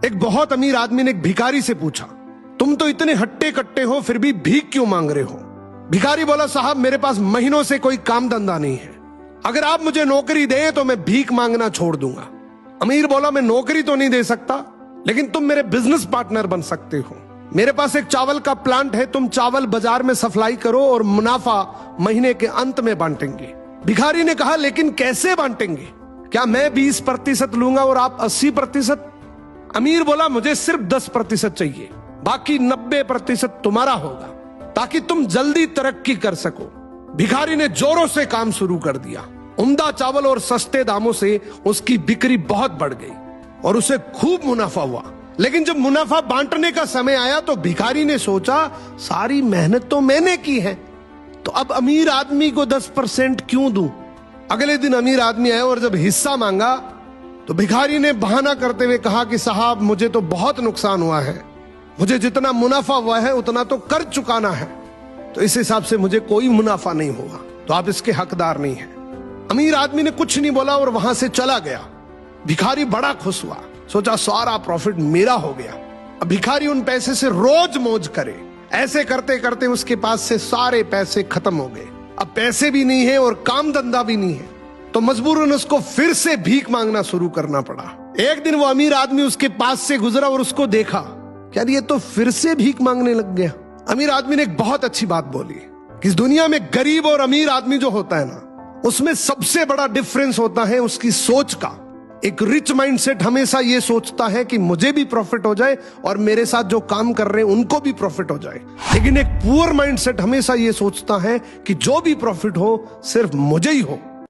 एक बहुत अमीर आदमी ने एक भिखारी से पूछा, तुम तो इतने हट्टे कट्टे हो फिर भी भीख क्यों मांग रहे हो? भिखारी बोला, साहब मेरे पास महीनों से कोई काम धंधा नहीं है, अगर आप मुझे नौकरी दें तो मैं भीख मांगना छोड़ दूंगा। अमीर बोला, मैं नौकरी तो नहीं दे सकता, लेकिन तुम मेरे बिजनेस पार्टनर बन सकते हो। मेरे पास एक चावल का प्लांट है, तुम चावल बाजार में सप्लाई करो और मुनाफा महीने के अंत में बांटेंगे। भिखारी ने कहा, लेकिन कैसे बांटेंगे? क्या मैं 20% लूंगा और आप 80%? अमीर बोला, मुझे सिर्फ 10% चाहिए, बाकी 90% तुम्हारा होगा, ताकि तुम जल्दी तरक्की कर सको। भिखारी ने जोरों से काम शुरू कर दिया। उम्दा चावल और सस्ते दामों से उसकी बिक्री बहुत बढ़ गई और उसे खूब मुनाफा हुआ। लेकिन जब मुनाफा बांटने का समय आया तो भिखारी ने सोचा, सारी मेहनत तो मैंने की है, तो अब अमीर आदमी को 10% क्यों दूं? अगले दिन अमीर आदमी आया और जब हिस्सा मांगा तो भिखारी ने बहाना करते हुए कहा कि साहब मुझे तो बहुत नुकसान हुआ है, मुझे जितना मुनाफा हुआ है उतना तो कर चुकाना है, तो इस हिसाब से मुझे कोई मुनाफा नहीं हुआ, तो आप इसके हकदार नहीं हैं। अमीर आदमी ने कुछ नहीं बोला और वहां से चला गया। भिखारी बड़ा खुश हुआ, सोचा सारा प्रॉफिट मेरा हो गया। अब भिखारी उन पैसे से रोज मौज करे। ऐसे करते करते उसके पास से सारे पैसे खत्म हो गए। अब पैसे भी नहीं है और काम धंधा भी नहीं है, तो मजबूरन उसको फिर से भीख मांगना शुरू करना पड़ा। एक दिन वो अमीर आदमी उसके पास से गुजरा और उसको देखा, क्या ये तो फिर से भीख मांगने लग गया। अमीर आदमी ने एक बहुत अच्छी बात बोली कि इस दुनिया में गरीब और अमीर आदमी जो होता है ना, उसमें सबसे बड़ा डिफरेंस होता है उसकी सोच का। एक रिच माइंडसेट हमेशा ये सोचता है कि मुझे भी प्रॉफिट हो जाए और मेरे साथ जो काम कर रहे हैं उनको भी प्रॉफिट हो जाए, लेकिन एक पुअर माइंडसेट हमेशा ये सोचता है कि जो भी प्रॉफिट हो सिर्फ मुझे ही हो।